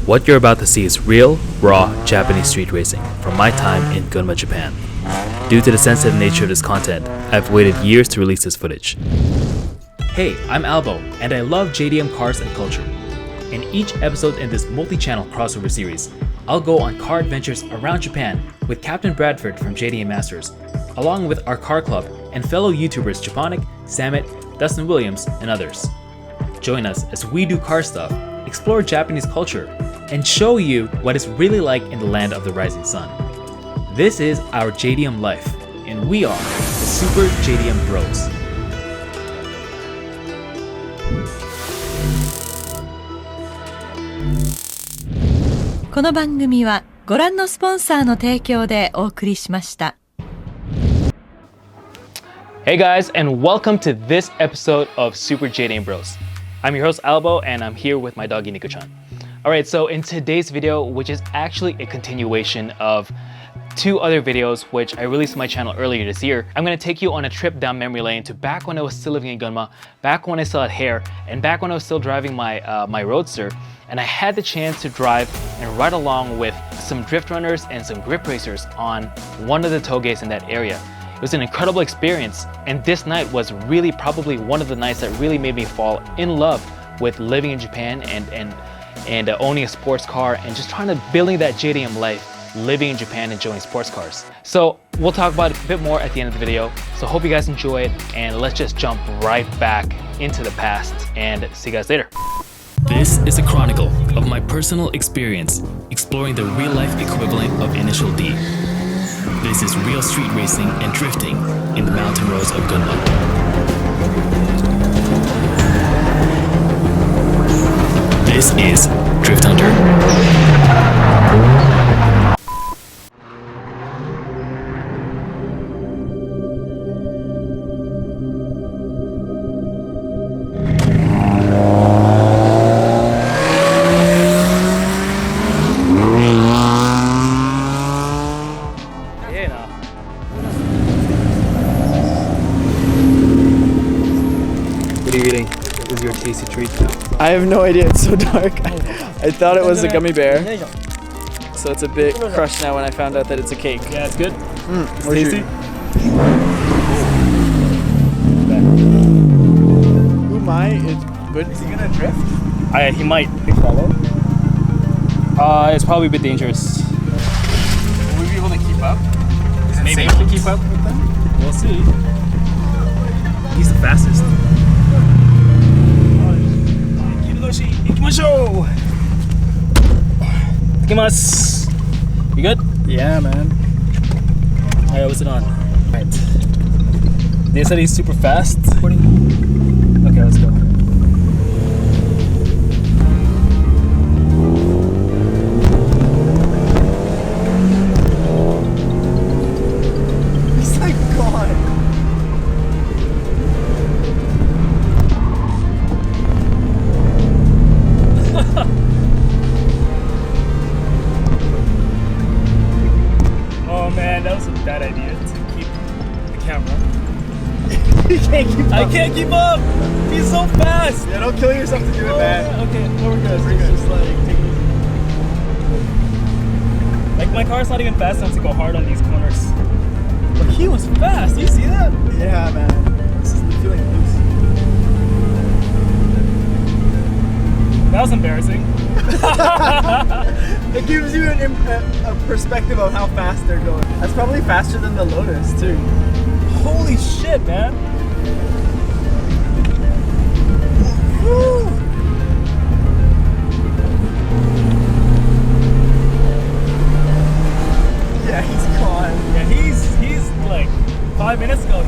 What you're about to see is real, raw Japanese street racing from my time in Gunma, Japan. Due to the sensitive nature of this content, I've waited years to release this footage. Hey, I'm ALBO, and I love JDM cars and culture. In each episode in this multi-channel crossover series, I'll go on car adventures around Japan with Captain Bradford from JDM Masters, along with our car club and fellow YouTubers Japonik, Samit, Dustin Williams, and others. Join us as we do car stuff, explore Japanese culture, and show you what it's really like in the land of the rising sun. This is our JDM life, and we are the Super JDM Bros. この番組はご覧のスポンサーの提供でお送りしました。Hey guys, and welcome to this episode of Super JDM Bros. I'm your host ALBO, and I'm here with my doggy Nico-chan. Alright, so in today's video, which is actually a continuation of two other videos which I released on my channel earlier this year, I'm going to take you on a trip down memory lane to back when I was still living in Gunma, back when I still had hair, and back when I was still driving my Roadster, and I had the chance to drive and ride along with some drift runners and some grip racers on one of the touges in that area. It was an incredible experience, and this night was really probably one of the nights that really made me fall in love with living in Japan and owning a sports car and just trying to building that JDM life, living in Japan, enjoying sports cars. So we'll talk about it a bit more at the end of the video. So hope you guys enjoy it, and let's just jump right back into the past and see you guys later. This is a chronicle of my personal experience exploring the real-life equivalent of Initial D. This is real street racing and drifting in the mountain roads of Gunma. This is Drift Hunter. What are you eating? Is your tasty treat? I have no idea, it's so dark. I thought it was a gummy bear. So it's a bit crushed now when I found out that it's a cake. Yeah, it's good. It's tasty. Umai is good. Is he gonna drift? He might. Follow? It's probably a bit dangerous. Will we be able to keep up? Is it Maybe. safe to keep up with them? We'll see. He's the fastest. You good? Yeah, man. Alright, what's it on? Alright. They said he's super fast. Okay, let's go. He's like gone. Oh man, that was a bad idea to keep the camera. You can't keep up. I can't keep up! He's so fast! Yeah, don't kill yourself to do it, man. Okay, no, we're good. We're good. Just like, take it easy. Like, my car's not even fast enough to go hard on these corners. But he was fast, you see that? Yeah, man. This is feeling loose. That was embarrassing. It gives you a perspective of how fast they're going. That's probably faster than the Lotus, too. Holy shit, man. Woo! Yeah, he's gone. Yeah, he's like 5 minutes ago.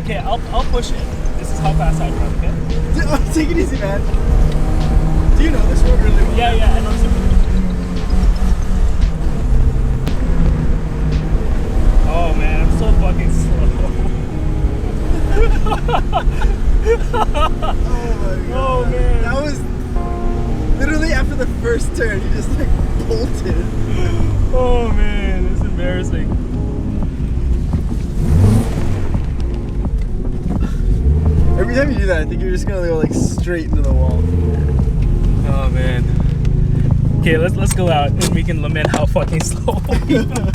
Okay, I'll push it. This is how fast I drive, okay? Take it easy, man. Do you know this road really well? Yeah, I know this. Oh man, I'm so fucking slow. Oh my god. Oh man. That was literally after the first turn, he just like bolted. Oh man, it's embarrassing. every time you do that, I think you're just gonna go like straight into the wall. Oh man. Okay, let's go out and we can lament how fucking slow we are.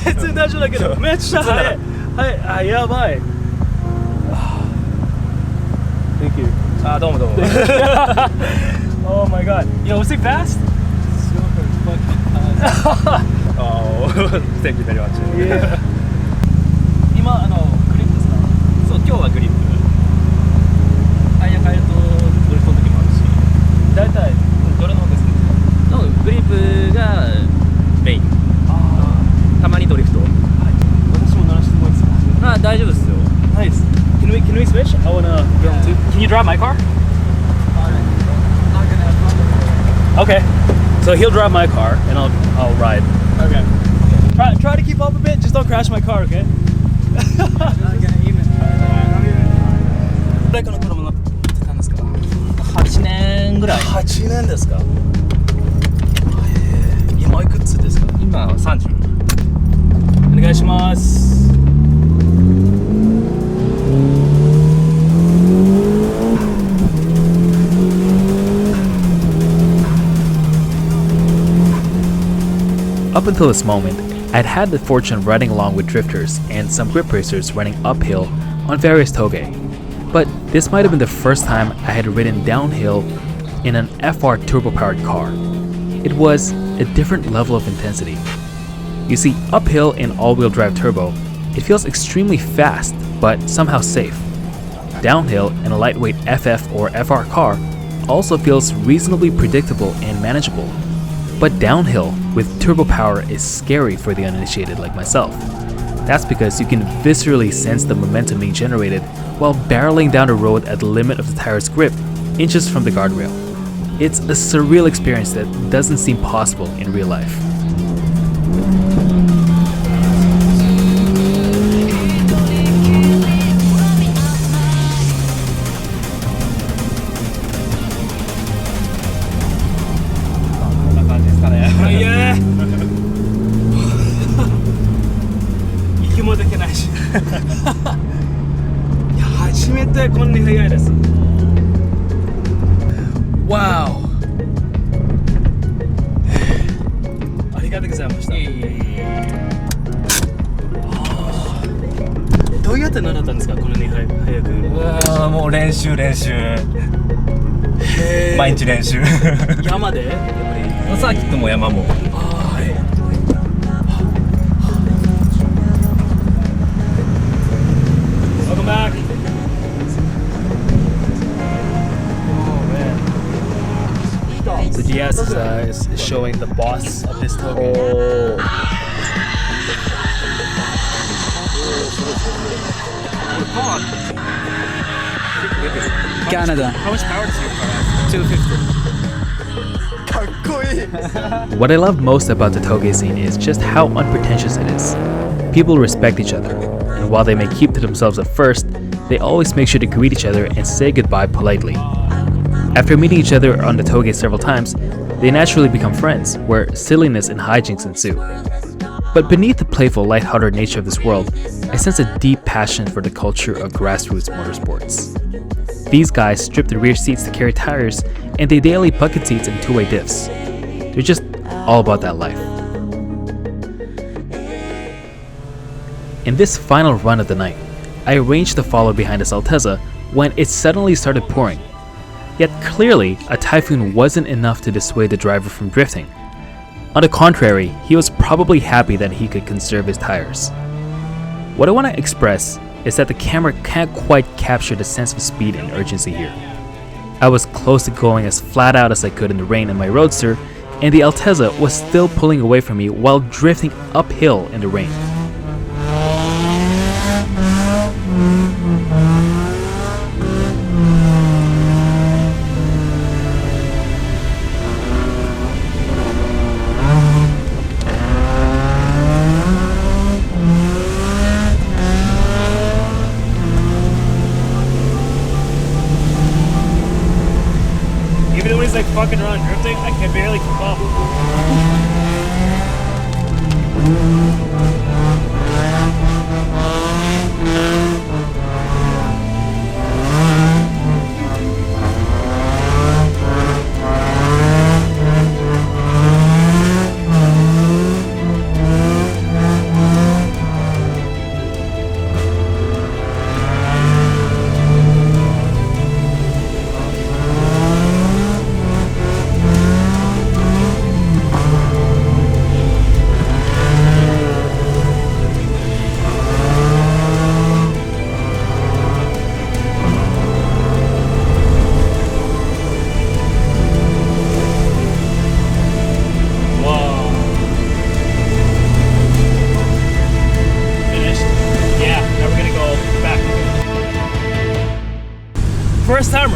全然大丈夫だけどめっちゃ速いはいあやばい Thank you あどうもどうも Oh my god Yo was it fast? Super fucking fast. Oh thank you very much Yeah. 今グリップですかそう今日はグリップタイヤ変えるとドリフトの時もあるし大体どれの方ですかのグリップがメインたまにドリフト私も乗らせてもらっていいですかあ大丈夫ですよ Nice Can we switch? I wanna film too Can you drive my car? Okay So he'll drive my car and I'll ride Okay. Try to keep up a bit, just don't crash my car, okay? この車乗ってたんですか8年ぐらい8年ですか今いくつですか今30お願いします Up until this moment, I'd had the fortune of riding along with drifters and some grip racers running uphill on various touge. But this might have been the first time I had ridden downhill in an FR turbo-powered car. It was a different level of intensity. You see, uphill in all-wheel drive turbo, it feels extremely fast, but somehow safe. Downhill in a lightweight FF or FR car also feels reasonably predictable and manageable. But downhill with turbo power is scary for the uninitiated like myself. That's because you can viscerally sense the momentum being generated while barreling down the road at the limit of the tire's grip, inches from the guardrail. It's a surreal experience that doesn't seem possible in real life. Yeah. 息もできないしいや初めてこんなに速いです Wow ありがとうございましたどうやって習ったんですかこんなに速くもう練習毎日練習山でやっぱりサーキットも山も Welcome back. The DS is showing the boss of this token. Canada. How much power does your car have? 250. What I love most about the touge scene is just how unpretentious it is. People respect each other, and while they may keep to themselves at first, they always make sure to greet each other and say goodbye politely. After meeting each other on the touge several times, they naturally become friends, where silliness and hijinks ensue. But beneath the playful, lighthearted nature of this world, I sense a deep passion for the culture of grassroots motorsports. These guys strip the rear seats to carry tires, and they daily bucket seats and two-way diffs. They're just all about that life. In this final run of the night, I arranged to follow behind this Altezza when it suddenly started pouring. Yet clearly, a typhoon wasn't enough to dissuade the driver from drifting. On the contrary, he was probably happy that he could conserve his tires. What I want to express is that the camera can't quite capture the sense of speed and urgency here. I was close to going as flat out as I could in the rain in my Roadster, and the Altezza was still pulling away from me while drifting uphill in the rain. Even when he's like fucking around drifting, I can barely keep up.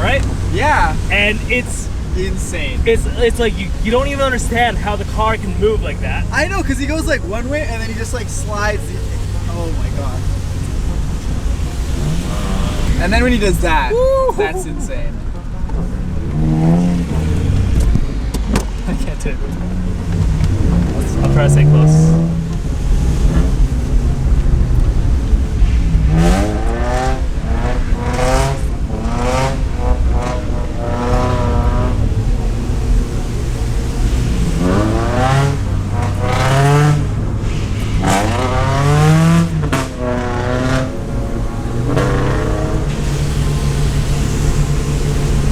right? Yeah. And it's Insane. it's like you don't even understand how the car can move like that. I know, because he goes like one way and then he just like slides. Oh my god. And then when he does that, that's insane. I can't do it. I'll try to stay close.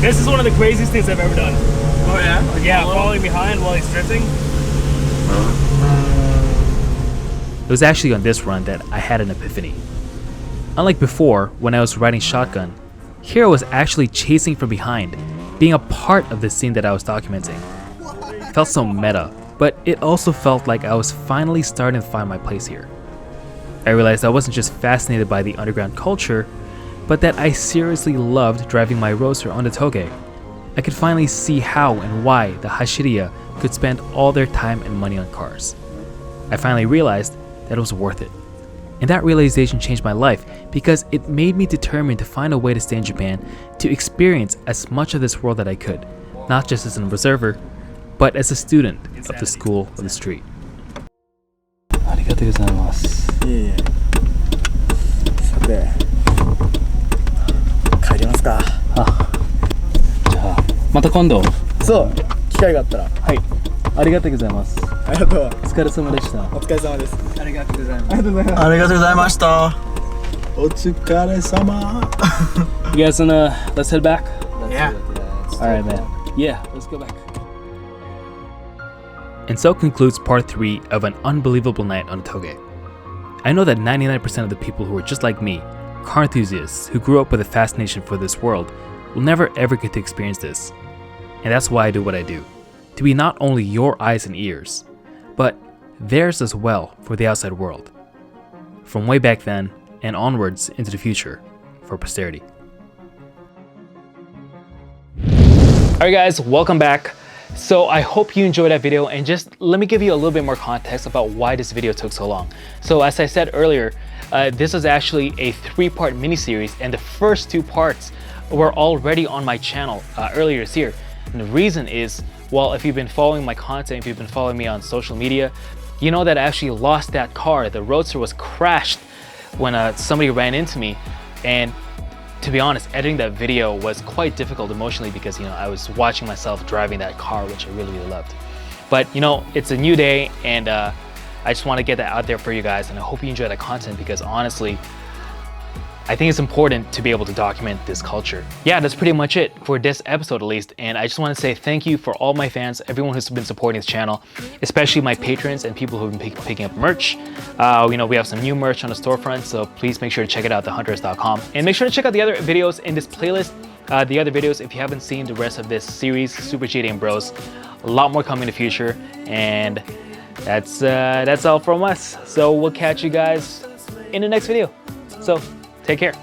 This is one of the craziest things I've ever done. Oh yeah? Like Yeah, following behind while he's drifting. It was actually on this run that I had an epiphany. Unlike before, when I was riding shotgun, here I was actually chasing from behind, being a part of the scene that I was documenting. It felt so meta, but it also felt like I was finally starting to find my place here. I realized I wasn't just fascinated by the underground culture, but that I seriously loved driving my Roadster on the touge. I could finally see how and why the Hashiriya could spend all their time and money on cars. I finally realized that it was worth it. And that realization changed my life because it made me determined to find a way to stay in Japan to experience as much of this world that I could, not just as an observer, but as a student of the school of the street. ありがとうございます。いえいえ。さて、帰りますか。じゃあまた今度。そう、機会があったら。はい。ありがとうございます。ありがとう。お疲れ様でした。お疲れ様です。ありがとうございます。ありがとうございます。ありがとうございましたお疲れ様。 You guys wanna let's head back? Yeah. All right, man. Yeah, let's go back. And so concludes part 3 of an unbelievable night on a touge. I know that 99% of the people who are just like me, car enthusiasts who grew up with a fascination for this world, will never ever get to experience this. And that's why I do what I do. To be not only your eyes and ears, but theirs as well for the outside world. From way back then and onwards into the future for posterity. Alright guys, welcome back. So I hope you enjoyed that video, and just let me give you a little bit more context about why this video took so long. So as I said earlier, this is actually a 3-part miniseries, and the first 2 parts were already on my channel earlier this year. And the reason is, well, if you've been following my content, if you've been following me on social media, you know that I actually lost that car. The Roadster was crashed when somebody ran into me, and to be honest, editing that video was quite difficult emotionally because, you know, I was watching myself driving that car, which I really, really loved. But, you know, it's a new day, and I just want to get that out there for you guys, and I hope you enjoy that content because honestly, I think it's important to be able to document this culture. Yeah, that's pretty much it for this episode at least, and I just want to say thank you for all my fans, everyone who's been supporting this channel, especially my patrons and people who've been picking up merch. You know, we have some new merch on the storefront, so please make sure to check it out at thehunters.com. And make sure to check out the other videos in this playlist. The other videos, if you haven't seen the rest of this series, Super JDM Bros, a lot more coming in the future, and that's all from us. So we'll catch you guys in the next video. So take care.